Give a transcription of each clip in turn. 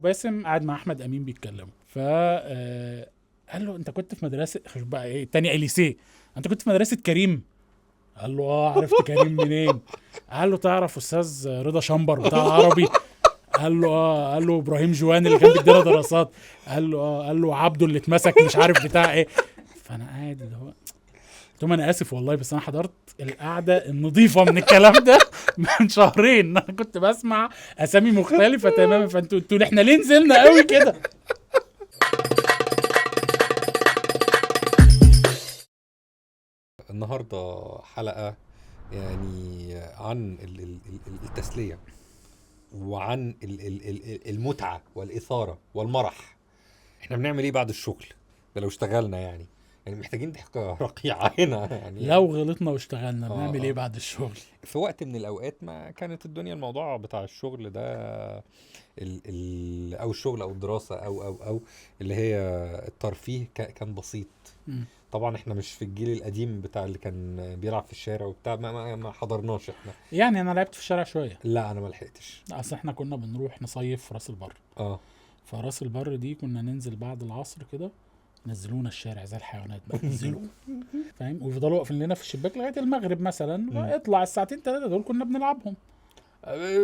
باسم قاعد مع احمد امين بيتكلموا، ف قال له انت كنت في مدرسه بقى ايه التاني اليسيه، انت كنت في مدرسه كريم؟ قال له عرفت كريم منين؟ قال له تعرف استاذ رضا شمبر بتاع العربي؟ قال له قال له ابراهيم جوان اللي كان بيدينا دراسات؟ قال له قال له عبده اللي اتمسك مش عارف بتاع ايه. فانا قاعد اللي هو قلت لهم انا اسف والله، بس انا حضرت القعده النظيفه من الكلام ده من شهرين. انا كنت بسمع اسامي مختلفه تماما، فانتوا احنا ليه نزلنا قوي كده؟ النهاردة حلقة يعني عن التسلية، وعن المتعة والإثارة والمرح. احنا بنعمل ايه بعد الشغل ده لو اشتغلنا؟ يعني محتاجين ضحكة رقيعة هنا يعني. لو غلطنا واشتغلنا بنعمل ايه اه بعد الشغل؟ في وقت من الأوقات ما كانت الدنيا الموضوع بتاع الشغل ده أو الشغل أو الدراسة أو اللي هي الترفيه كان بسيط. مم. طبعا احنا مش في الجيل القديم بتاع اللي كان بيلعب في الشارع وبتاع، ما حضرناش احنا. يعني انا لعبت في الشارع شويه، لا انا ما لحقتش. اصل احنا كنا بنروح نصيف في راس البر. اه فراس البر دي كنا ننزل بعد العصر كده، نزلونا الشارع زي الحيوانات بقى نزلوا، فاهم؟ ويفضلوا واقفين لنا في الشباك لغايه المغرب مثلا، اطلع الساعتين ثلاثه دول كنا بنلعبهم.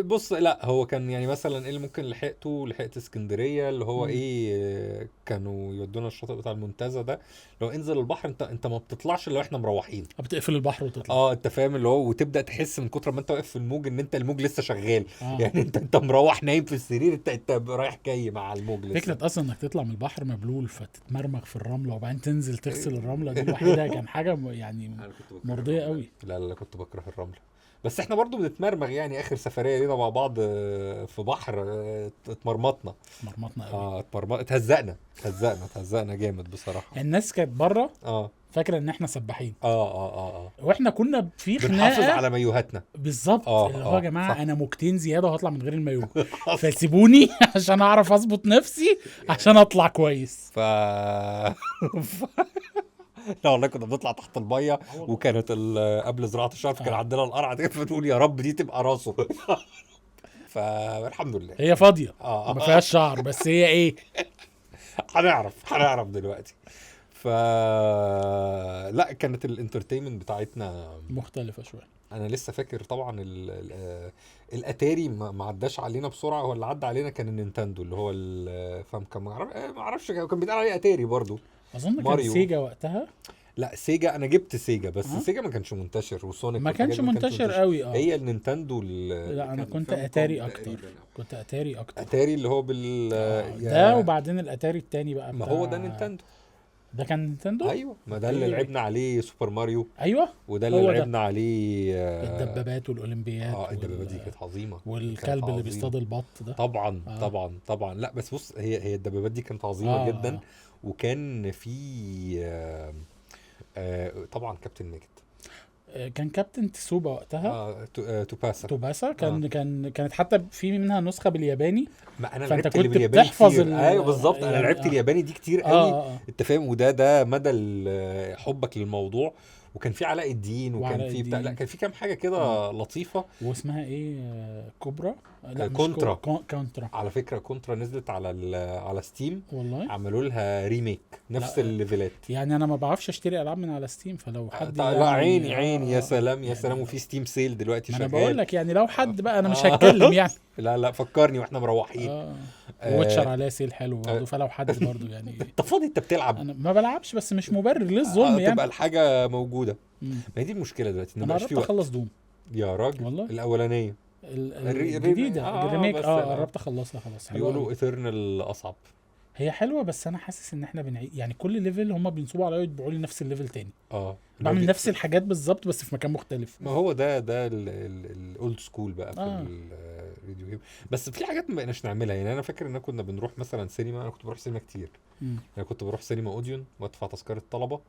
بص، لا هو كان يعني مثلا ايه اللي ممكن لحقت اسكندريه اللي هو مم. ايه، كانوا يودونا الشاطئ بتاع المنتزه ده. لو انزل البحر انت ما بتطلعش الا واحنا مروحين. بتقفل البحر وتطلع. اه انت فاهم اللي هو، وتبدا تحس من كتر ما انت واقف في الموج ان انت الموج لسه شغال. اه يعني انت مروح نايم في السرير، انت رايح جاي مع الموج لسه. فكرة أصلا إنك تطلع من البحر مبلول فتتمرمغ في الرملة وبعدين تنزل تغسل الرملة دي لوحدها كان حاجة يعني انا كنت بكره مرضية الرمله. قوي. لا كنت بكره الرمله. بس احنا برضو بنتمرمغ يعني. اخر سفريه لينا مع بعض في بحر، اتمرمطنا. مرمطنا قوي. اه اتهزقنا جامد بصراحه. الناس كانت بره اه فاكرة إن إحنا سباحين، اه وإحنا كنا في بنحافظ خناقة. على مايوهاتنا. بالظبط، اللي هو يا جماعة صح. أنا موجتين زيادة وهطلع من غير المايو، اصلا فسيبوني عشان أعرف أظبط نفسي عشان أطلع كويس. لا والله كنا بنطلع تحت الميه، والله. وكانت قبل زراعه الشرف كان آه. عندنا القرعه دي، فنقول يا رب دي تبقى راسه. فالحمد لله. هي فاضية اه وما فيهاش شعر، بس هي إيه؟ هنعرف دلوقتي. ف لا كانت الانترتينمنت بتاعتنا. مختلفة شوية. انا لسه فاكر طبعا الاتاري ما عداش علينا بسرعه. هو اللي عدى علينا كان النينتندو اللي هو فاهم. كان ما اعرفش كان بيتقال عليه اتاري برضو. أظن كان ماريو. سيجا وقتها. لا سيجا، انا جبت سيجا بس أه؟ سيجا ما كانش منتشر، وسونيك ما والحاجات كانش دي ما كانتش منتشر منتشر. قوي. هي النينتندو لا انا كان كنت فامكوم اتاري اكتر. تقريبا. كنت اتاري اكتر. اتاري اللي هو ده وبعدين الاتاري التاني بقى ما هو ده بتاع. نينتندو. ده كان نينتندو. ايوه، ما ده اللي اوكي. لعبنا عليه سوبر ماريو. ايوه وده اللي هو ده. لعبنا عليه الدبابات والاولمبيات الدبابة دي كانت عظيمة. كانت والكلب اللي عظيمة. بيصطاد البط ده. طبعا اه طبعا. لا بس بص، هي الدبابات دي كانت اه عظيمة جدا. اه, وكان في طبعا كابتن ماجد. كان كابتن تسوبا وقتها. توباسا. توباسا كانت حتى في منها نسخة بالياباني. ما انا فانت لعبت اللي كنت بالياباني بتحفظ كتير. ايوه بالظبط، انا يعني لعبت الياباني دي كتير اه قوي. اه, آه. انت فاهم، وده مدى حبك للموضوع. وكان في علاء الدين، وكان وعلاء في بتاع، لا الدين. كان في كام حاجه كده لطيفه. واسمها ايه؟ كوبرا. لا مش كونترا. كونترا. على فكره كونترا نزلت على ستيم. والله. عملوا لها ريميك نفس لا الليفلات. يعني انا ما بعرفش اشتري العاب من على ستيم، فلو حد لا يعني عيني يا سلام يا سلام. يعني وفي ستيم سيل دلوقتي ما انا بقول شغال. لك يعني لو حد بقى انا مش هتكلم يعني. لا فكرني واحنا مروحين. اه ووتشر آه، عليه سيل حلو برضه، فلو حد برضه يعني. انت فاضي انت بتلعب. انا ما بلعبش بس مش مبرر للظلم يعني. تبقى الحاجه موجوده. مم. ما هي دي المشكله دلوقتي، ان انا مبقاش في قربت اخلص وقت. دوم. يا راجل والله الاولانيه. الجديده الريميك بس قربت اخلصها خلاص، حلوه بيقولوا قوي. ايترنال اصعب. هي حلوه بس انا حاسس ان احنا بنعيد يعني كل ليفل هم بينصبوا عليا يطبعوا لي نفس الليفل تاني. اللي هو بعمل نفس الحاجات بالظبط بس في مكان مختلف. ما هو ده الاولد سكول بقى في اه الفيديو جيم. بس في حاجات ما بقيناش نعملها. يعني انا فاكر ان كنا بنروح مثلا سينما. انا كنت بروح سينما كتير. مم. يعني كنت بروح سينما اوديون وادفع تذكره طلبه.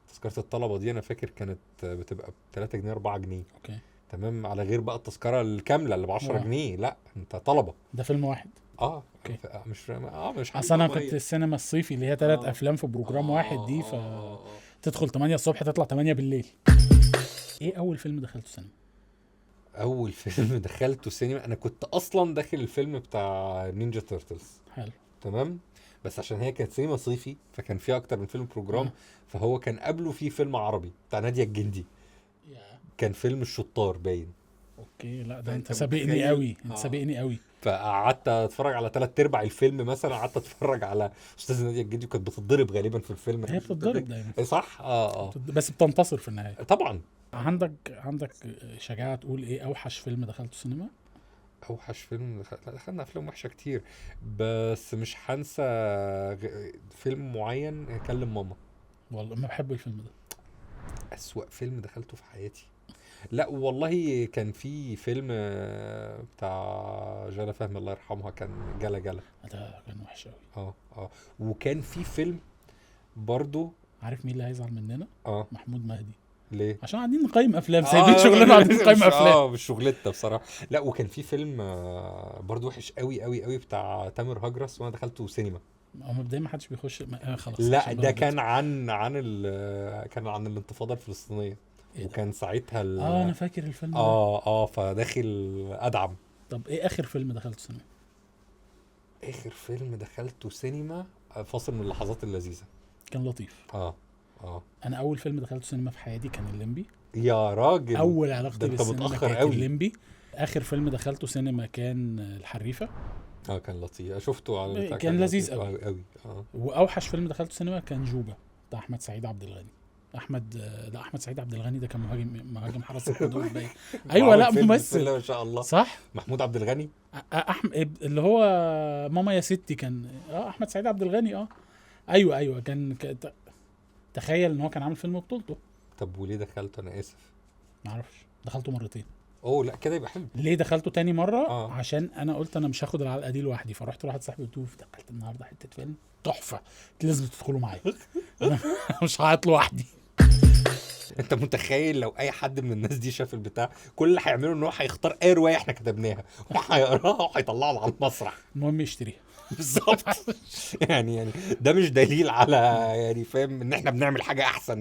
تذكره الطلبه دي انا فاكر كانت بتبقى ب 3 جنيه 4 جنيه. اوكي. تمام، على غير بقى التذكره الكامله اللي ب 10 اه جنيه لا انت طلبه. ده فيلم واحد. اوكي. مش فاهم. مش اصل انا حاجه كنت هي. السينما الصيفي اللي هي 3 افلام في بروجرام واحد دي، فتدخل 8 الصبح تطلع 8 بالليل. ايه اول فيلم دخلته سينما؟ اول فيلم دخلته سينما، انا كنت اصلا داخل الفيلم بتاع نينجا تيرتلز. حلو. تمام. بس عشان هي كانت سينما صيفي فكان فيها اكتر من فيلم بروجرام. فهو كان قبله في فيلم عربي بتاع نادية الجندي، كان فيلم الشطار باين. اوكي، لا ده انت فأنت سابقني متخيل؟ قوي، انت سابقني قوي. فقعدت اتفرج على 3/4 الفيلم مثلا، قعدت اتفرج على استاذ نادية الجندي وكانت بتتضرب غالبا في الفيلم. هي بتتضرب دايما صح. بس بتنتصر في النهايه. طبعا. عندك شجاعه تقول ايه اوحش فيلم دخلته سينما؟ اوحش فيلم لا، دخلنا افلام وحشه كتير، بس مش هنسى فيلم معين، كلم ماما. والله ما بحب الفيلم ده. اسوأ فيلم دخلته في حياتي. لا والله كان في فيلم بتاع جاله فهمي الله يرحمها، كان جلا جلا. ده كان وحش قوي. وكان في فيلم برضو. عارف مين اللي هيزعل مننا؟ محمود مهدي. ليه؟ عشان قاعدين نقيم افلام، سايبين شغلنا قاعدين نقيم افلام. مش شغلتنا بصراحه. لا وكان في فيلم برضو وحش قوي قوي قوي بتاع تامر هجرس، وانا دخلته سينما. مبدئيا ما حدش بيخش خلاص. لا ده كان كان عن الانتفاضه الفلسطينيه. إيه وكان ساعتها انا فاكر الفيلم ده. فداخل ادعم. طب ايه اخر فيلم دخلته سينما؟ اخر فيلم دخلته سينما فاصل من اللحظات اللذيذه. كان لطيف. انا اول فيلم دخلته سينما في حياتي كان الليمبي. يا راجل، اول علاقتي بالسينما كانت قوي. الليمبي. اخر فيلم دخلته سينما كان الحريفه. كان لطيف، شفته على كان لذيذ قوي. واوحش فيلم دخلته سينما كان جوبا بتاع احمد سعيد عبد الغني. احمد سعيد عبد الغني ده كان مهاجم حرس الحدود باين. ايوه لا ممثل ما شاء الله. صح. محمود عبد الغني. اللي هو ماما يا ستي كان احمد سعيد عبد الغني. ايوه كان تخيل ان هو كان عامل فيلم بطولته. طب وليه دخلته؟ انا اسف ما اعرفش، دخلته مرتين. لا كده يبقى حلو. ليه دخلته تاني مره؟ عشان انا قلت انا مش هاخد العلقه دي لوحدي، فرحت لواحد صاحبي قلت له دخلت النهارده حته فيلم تحفه، لازم تدخلوا معايا. انا مش هعيط لوحدي. انت متخيل لو اي حد من الناس دي شاف البتاع، كل اللي هيعمله ان هو هيختار اي روايه احنا كتبناها وهيقراها وهيطلعها على المسرح. المهم يشتريها. بالظبط. يعني ده مش دليل على يعني فاهم ان احنا بنعمل حاجه احسن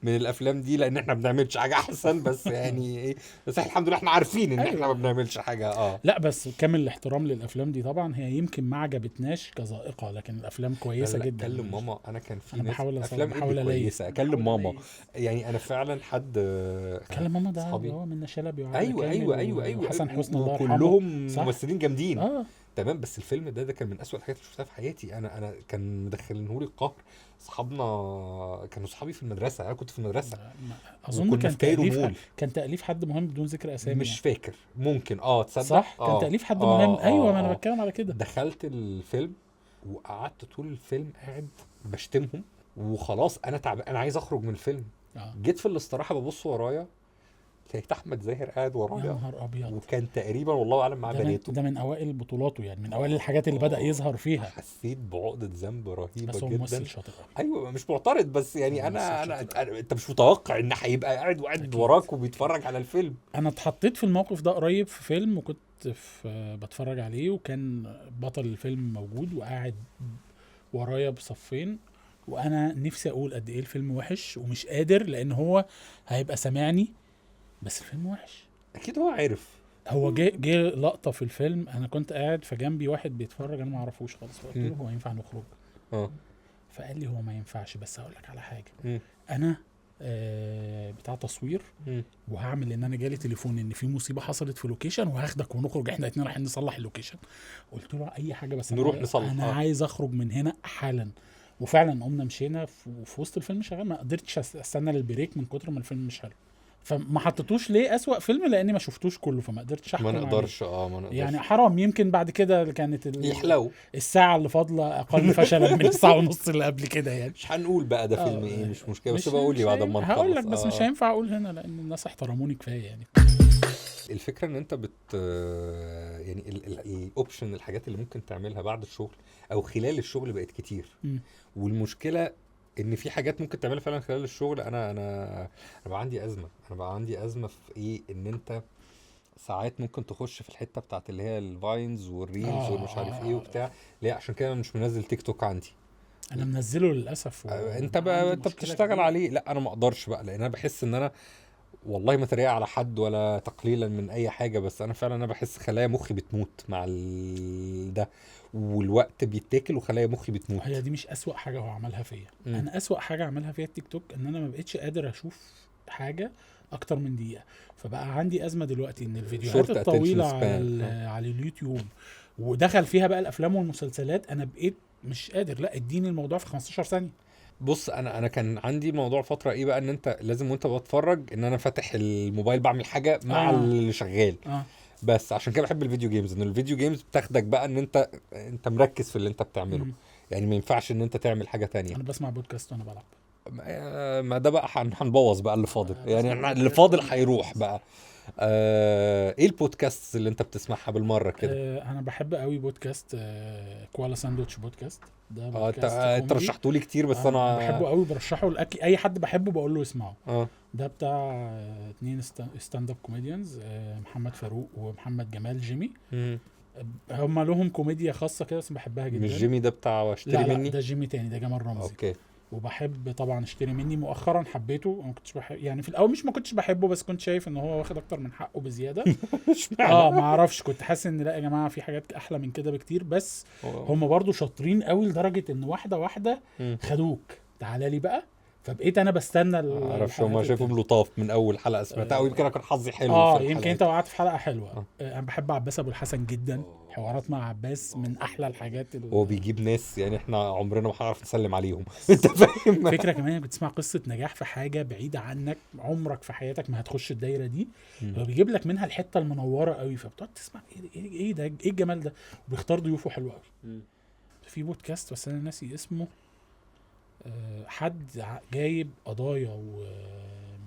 من الافلام دي، لان احنا بنعملش حاجه احسن، بس يعني ايه، بس الحمد لله احنا عارفين ان احنا ما بنعملش حاجه. لا بس كامل الاحترام للافلام دي طبعا، هي يمكن ما عجبتناش كذائقه، لكن الافلام كويسه جدا. اكلم ماما. انا كان في ناس افلام كويسه. اكلم ماما. يعني انا فعلا حد كلم ماما ده هو من شلبي ايوه حسن حسني الله يرحمه، كلهم ممثلين جامدين. تمام. بس الفيلم ده كان من اسوأ الحاجات اللي شفتها في حياتي. انا كان مدخلينهولي القهر. صحابنا كانوا صحابي في المدرسه، انا كنت في المدرسه اظن كان تأليف حد مهم بدون ذكر اسامي. مش فاكر، ممكن تصدق صح. كان تأليف حد مهم. ايوه ما انا بتكلم على كده. دخلت الفيلم وقعدت طول الفيلم قاعد بشتمهم وخلاص. انا تعبان، انا عايز اخرج من الفيلم. جيت في الاستراحه ببص ورايا، لقيت احمد زاهر قاعد ورايا. يا نهار ابيض. وكان تقريبا والله اعلم مع بناته. ده من اوائل بطولاته، يعني من اوائل الحاجات اللي بدأ يظهر فيها. حسيت بعقدة ذنب رهيبه بس هو جدا. ممثل شاطر. ايوه مش معترض، بس يعني انا انت مش متوقع ان هيبقى قاعد وراك وبيتفرج على الفيلم. انا اتحطيت في الموقف ده قريب في فيلم، وكنت بتفرج عليه، وكان بطل الفيلم موجود وقاعد ورايا بصفين، وانا نفسي اقول قد ايه الفيلم وحش ومش قادر، لان هو هيبقى سامعني، بس الفيلم وحش. اكيد هو عارف. هو جه لقطه في الفيلم، انا كنت قاعد فجنبي واحد بيتفرج انا ما اعرفوش خالص، فقلت له هو ينفع نخرج؟ فقال لي هو ما ينفعش، بس هقول لك على حاجه. انا بتاع تصوير، وهعمل ان انا جالي تليفون ان في مصيبه حصلت في لوكيشن، وهاخدك ونخرج احنا الاثنين رايحين نصلح اللوكيشن. قلت له اي حاجه بس نروح نصلح. انا عايز اخرج من هنا حالا. وفعلا قمنا مشينا في وسط الفيلم شغال، ما قدرتش استنى للبريك من كتر ما الفيلم مش حلو. فما حطيتوش ليه اسوأ فيلم، لاني ما شفتوش كله، فما قدرتش احكم ما نقدرش عليه. يعني حرام، يمكن بعد كده كانت يحلو الساعه اللي فاضله اقل فشلا من الساعه ونص اللي قبل كده. يعني مش هنقول بقى ده فيلم ايه، مش مشكله، بس بقول لي بعد ما نخلص. هقول لك بس مش هينفع اقول هنا لان الناس احترموني كفايه. يعني الفكره ان انت يعني الاوبشن، الحاجات اللي ممكن تعملها بعد الشغل او خلال الشغل بقت كتير. والمشكله ان في حاجات ممكن تعملها فعلا خلال الشغل. انا بقى عندي ازمه في ايه، ان انت ساعات ممكن تخش في الحته بتاعت اللي هي الفاينز والريلز والمش عارف ايه وبتاع. ليه؟ عشان كده انا مش منزل تيك توك عندي. انا منزله للاسف. انت بتشتغل عليه. لا انا ما اقدرش بقى، لان انا بحس ان انا والله ما تريق على حد ولا تقليلا من اي حاجه، بس انا فعلا بحس خلايا مخي بتموت مع ده. والوقت بيتاكل وخلايا مخي بتموت. هي دي مش اسوأ حاجه هو عملها فيا. مم. انا اسوأ حاجه عملها فيا التيك توك ان انا ما بقتش قادر اشوف حاجه اكتر من دقيقه. فبقى عندي ازمه دلوقتي ان الفيديوهات Short الطويله attention span. على اليوتيوب ودخل فيها بقى الافلام والمسلسلات، انا بقيت مش قادر. لا اديني الموضوع في 15 ثانيه. بص انا كان عندي موضوع فتره ايه بقى، ان انت لازم وانت بتفرج ان انا فاتح الموبايل بعمل حاجه مع اللي شغال. بس عشان كده بحب الفيديو جيمز، ان الفيديو جيمز بتاخدك بقى ان انت مركز في اللي انت بتعمله. يعني ما ينفعش ان انت تعمل حاجه تانية. انا بسمع بودكاست وانا بلعب. ما ده بقى هنبوظ بقى اللي فاضل. يعني احنا اللي فاضل هيروح بقى. ايه البودكاست اللي انت بتسمعها بالمره كده؟ انا بحب قوي بودكاست كوالا ساندوتش بودكاست. ده انت بودكاست رشحته لي كتير بس انا بحبه قوي، برشحه لاكل اي حد بحبه بقول له اسمعه. اه ده بتاع 2 ستاند اب كوميديانز، محمد فاروق ومحمد جمال جيمي. هم لهم كوميديا خاصه كده بس بحبها جدا. مش جيمي ده بتاع اشتري لا مني؟ ده جيمي تاني، ده جمال رمزي. اوكي. وبحب طبعا اشتري مني. مؤخرا حبيته، ما كنتش بحب يعني في الاول، مش ما كنتش بحبه بس كنت شايف ان هو واخد اكتر من حقه بزياده. ما اعرفش، كنت حاسس ان لا يا جماعه في حاجات احلى من كده بكتير. بس هم برضو شاطرين قوي لدرجه ان واحده خدوك تعالى لي بقى. فبقيت انا بستنى معرفش هم شايفهم لطاف من اول حلقه سمعتها، او يمكن اكون حظي حلو في يمكن انت وقعت في حلقه حلوه. انا بحب عباس ابو الحسن جدا. حوارات مع عباس من احلى الحاجات. هو بيجيب ناس يعني احنا عمرنا ما هنعرف نسلم عليهم. انت فاهم فكره كمان بتسمع قصه نجاح في حاجه بعيده عنك، عمرك في حياتك ما هتخش الدايره دي. هو بيجيب لك منها الحته المنوره قوي، فبتقعد تسمع ايه ده، ايه الجمال ده. وبيختار ضيوفه حلو قوي. في بودكاست بس انا ناسي اسمه، حد جايب قضايا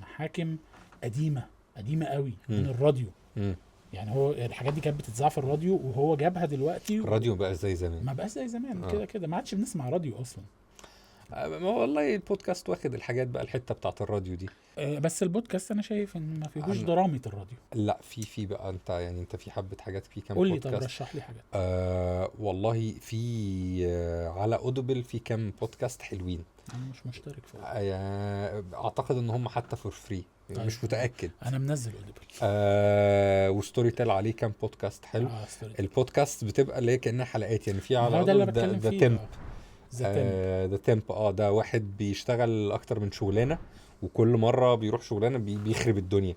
ومحاكم قديمه قوي من الراديو. يعني هو الحاجات دي كانت بتتذاع في الراديو وهو جابها دلوقتي. الراديو بقى زي زمان؟ ما بقاش زي زمان. كده ما عادش بنسمع راديو اصلا. ما والله البودكاست واخد الحاجات بقى الحته بتاعت الراديو دي. بس البودكاست انا شايف ان ما فيهوش درامه الراديو. لا في بقى انت يعني انت في حبه حاجات في كام قول لي بودكاست. طب رشح لي حاجات. والله في على اودبل في كام بودكاست حلوين. انا مش مشترك في اعتقد ان هم حتى فور فري. طيب. مش متاكد. انا منزل اودبل. وستوري تيل عليه كام بودكاست حلو. البودكاست بتبقى اللي هي كانها حلقات يعني. في على ده تيمب. ذا تيمب. ده واحد بيشتغل اكتر من شغلانه وكل مره بيروح شغلانه بيخرب الدنيا.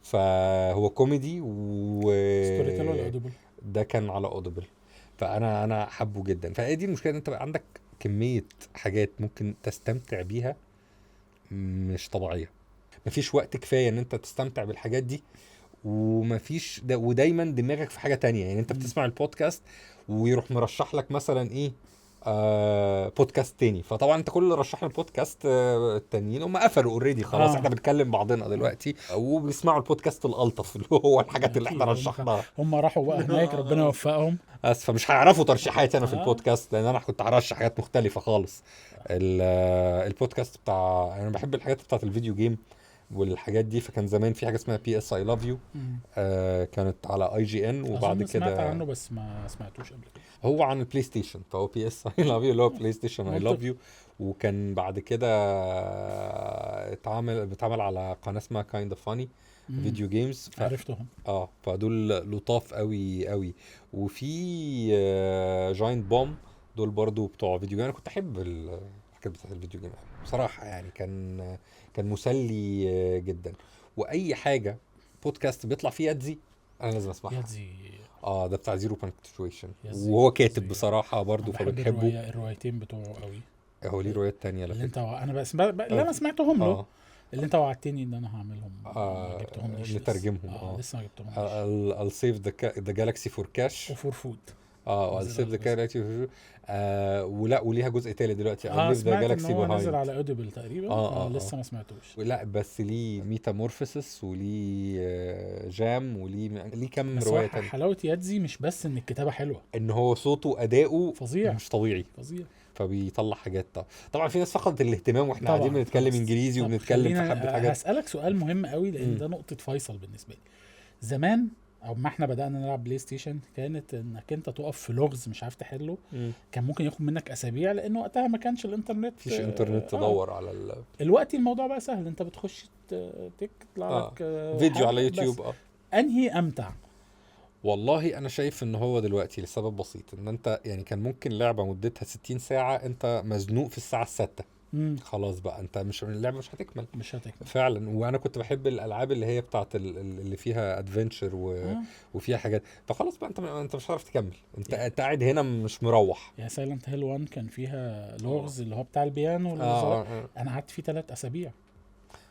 فهو كوميدي ستوري تيل ولا اودبل؟ ده كان على اودبل. فانا حبه جدا. فهي دي المشكله، ان انت بقى عندك كميه حاجات ممكن تستمتع بيها مش طبيعيه. مفيش وقت كفايه ان انت تستمتع بالحاجات دي، ومفيش ودايما دماغك في حاجه تانية. يعني انت بتسمع البودكاست ويروح مرشح لك مثلا ايه بودكاست تاني. فطبعا انت كل اللي رشح لنا البودكاست التانيين هم قفلوا اوريدي خلاص. احنا بنتكلم بعضنا دلوقتي وبيسمعوا البودكاست الالطف اللي هو الحاجات اللي احنا رشحناها. هم راحوا بقى هناك ربنا يوفقهم. بس فمش هيعرفوا ترشيحاتي انا في البودكاست، لان انا كنت هرشح حاجات مختلفه خالص. البودكاست بتاع انا بحب الحاجات بتاعت الفيديو جيم والحاجات دي. فكان زمان في حاجه اسمها بي اس اي لاف يو، كانت على اي جي ان. وبعد كده سمعت عنه بس ما سمعتوش قبل كده. هو عن البلاي ستيشن، فهو بي اس اي لاف يو اللي هو بلاي ستيشن اي لاف يو. وكان بعد كده بتعمل على قناه اسمها كايند اوف فاني فيديو جيمز. عرفتهم. فدول لطاف قوي قوي. وفي جاينت بوم، دول برضو بتوع فيديو جيم. انا كنت احب الحاجات بتاعت الفيديو جيم بصراحه. يعني كان مسلي جدا. واي حاجه بودكاست بيطلع فيه يدزي انا لازم اسمعها. يدزي ده بتاع زيرو بانكتويشن، وهو كاتب بصراحه برضو فبنحبه. الروايتين بتوعه قوي. هو ليه روايات تانية اللي انت انا بس اللي انا سمعتهم له. اللي انت وعدتني ان انا هعملهم. جبتهم ليش نترجمهم. لسه ما جبتهم I'll save the galaxy for cash وفور فود. I'll save the galaxy ولا وليها جزء تالت دلوقتي. I'll leave the galaxy behind. نزل على اودبل تقريبا. لسه ما سمعتوش. لا بس ليه ميتامورفيسس وليه جام وليه كم رواية تانية. حلاوة يدزي مش بس ان الكتابة حلوة، ان هو صوته واداؤه فظيع مش طبيعي. فظيع. فبيطلع حاجات. طبعا في ناس فقدت الاهتمام واحنا قاعدين بنتكلم انجليزي وبنتكلم في حبه حاجات. هسألك سؤال مهم قوي لان ده نقطة فيصل بالنسبة لي. زمان او ما احنا بدأنا نلعب بلاي ستيشن كانت انك انت تقف في لغز مش عارف تحله. كان ممكن ياخد منك اسابيع لانه وقتها ما كانش الانترنت، مفيش انترنت تدور على الوقت. الموضوع بقى سهل، انت بتخش تطلع لك فيديو على يوتيوب. انهي امتع؟ والله انا شايف ان هو دلوقتي لسبب بسيط، ان انت يعني كان ممكن لعبة مدتها 60 ساعة انت مزنوق في الساعة الستة، خلاص بقى انت مش اللعبة مش هتكمل مش هتكمل. فعلا. وانا كنت بحب الالعاب اللي هي بتاعت اللي فيها ادفنتشر اه وفيها حاجات، فخلاص بقى انت مش هتعرف تكمل، انت يعني انت قاعد هنا مش مروح. يعني سايلنت هيل 1 كان فيها اه لغز اللي هو بتاع البيانو اه والزراير. اه انا قعدت فيه 3 اسابيع،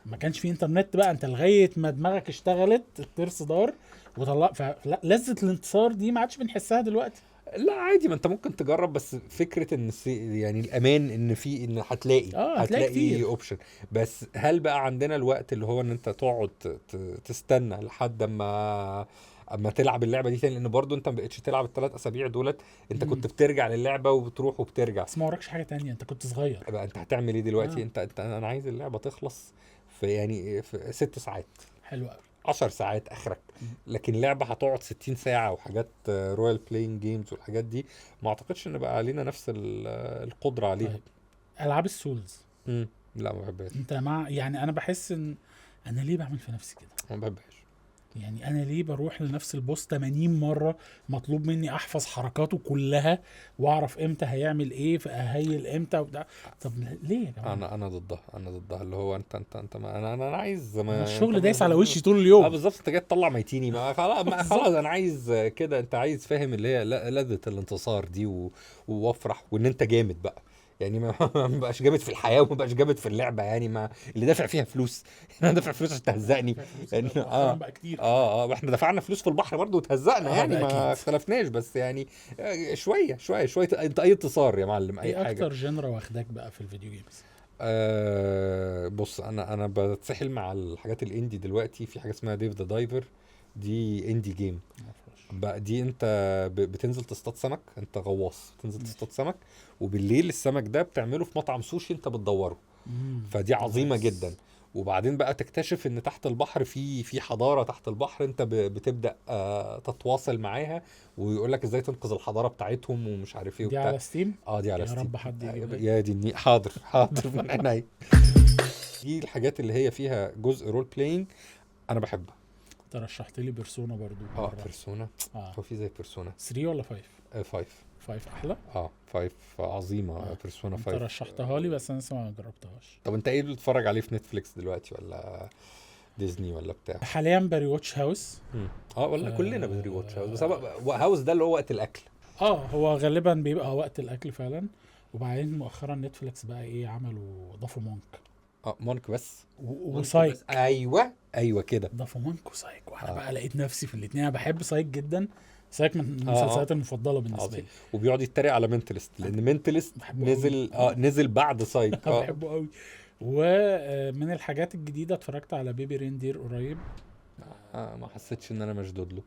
ما كانش فيه انترنت بقى، انت لغايه ما دماغك اشتغلت الترس دار وطلع. فلا لذة الانتصار دي ما عادش بنحسها دلوقتي. لا عادي، ما انت ممكن تجرب، بس فكرة ان يعني الامان ان في ان هتلاقي اه هتلاقي هتلاقي كتير. اوبشن. بس هل بقى عندنا الوقت اللي هو ان انت تقعد تستنى لحد اما تلعب اللعبة دي تاني؟ لان برضو انت ما بقتش تلعب الثلاث اسابيع دولت، انت مم. كنت بترجع للعبة وبتروح وبترجع. بس ما وراكش حاجه تانية، انت كنت صغير. بقى انت هتعمل ايه دلوقتي؟ اه انت انا عايز اللعبة تخلص في يعني في 6 ساعات، حلو قوي. 10 ساعات اخرك. لكن لعبه هتقعد 60 ساعه وحاجات رويال بلاينج جيمز والحاجات دي، ما اعتقدش ان بقى علينا نفس القدره عليها. طيب العاب السولز، امم لا ما بحبهاش. انت مع يعني انا بحس ان انا ليه بعمل في نفسي كده؟ ما بحبهاش. يعني انا ليه بروح لنفس البوس 80 مره، مطلوب مني احفظ حركاته كلها واعرف امتى هيعمل ايه فاهيل امتى وبتاع. طب ليه يا جماعه؟ انا ضدها، انا ضدها، اللي هو انت ما انا عايز انا ما انت الشغل ما دايس على ما وشي طول اه اليوم. بالظبط، انت جاي تطلع ميتيني، ما خلاص ما خلاص بالظبط. انا عايز كده، انت عايز فاهم اللي هي لذة الانتصار دي وافرح وان انت جامد بقى. يعني ما بقاش جامد في الحياه وما بقاش جامد في اللعبه، يعني ما اللي دافع فيها فلوس انا دافع فلوس عشان تهزقني. دافع فلوس لان مؤخرا بقى كتير كمان. واحنا دفعنا فلوس في البحر برضه وتهزقنا، اه يعني ده اكيد. ما اختلفناش، بس يعني شويه انت اي انتصار يا معلم اي ايه حاجه. اكتر جنرا واخداك بقى في الفيديو جيمز؟ بص انا بتسحل مع الحاجات الاندي دلوقتي، في حاجه اسمها ديف ذا دايفر، دي اندي جيم. معرفهاش. بقى دي انت بتنزل تصطاد سمك، انت غواص تنزل ماشي. تصطاد سمك، وبالليل السمك ده بتعمله في مطعم سوشي انت بتدوره، فدي عظيمة جدا. نايس. وبعدين بقى تكتشف ان تحت البحر في حضارة تحت البحر، انت بتبدأ تتواصل معاها ويقول لك ازاي تنقذ الحضارة بتاعتهم ومش عارف ايه دي وبتاع. على ستيم؟ اه دي على يا ستيم. رب حد يجيبها لي. يا دي حاضر حاضر من عينيا. دي الحاجات اللي هي فيها جزء رول بلاينج انا بحبها. ترشحت لي بيرسونا برضو اه مرة. بيرسونا، اه هو في زي بيرسونا 3 ولا 5؟ 5؟ 5 احلى. 5 عظيمة، اه بيرسونا انت 5. رشحتها لي بس انا لسه ما جربتهاش. طب انت ايه اللي بتتفرج عليه في نتفليكس دلوقتي، ولا ديزني ولا بتاع؟ حاليا بري واتش هاوس. مم. اه والله كلنا بنري واتش هاوس، بس اه هاوس ده اللي هو وقت الاكل. هو غالبا بيبقى وقت الاكل فعلا. وبعدين مؤخرا نتفليكس بقى ايه عملوا ضافوا مونك مونك بس. مونك بس، وسايك. ايوه كده. ضافوا مونك وسايك وانا اه بقى لقيت نفسي في الاثنين. انا بحب سايك جدا، سايك من اه المسلسلات المفضله بالنسبه عظيم. لي. وبيقعد يتريق على منتلست لان منتلست بحبه قوي نزل نزل بعد سايك. انا بحبه قوي. ومن الحاجات الجديده اتفرجت على بيبي ريندير قريب. ما حسيتش ان انا مشدود له.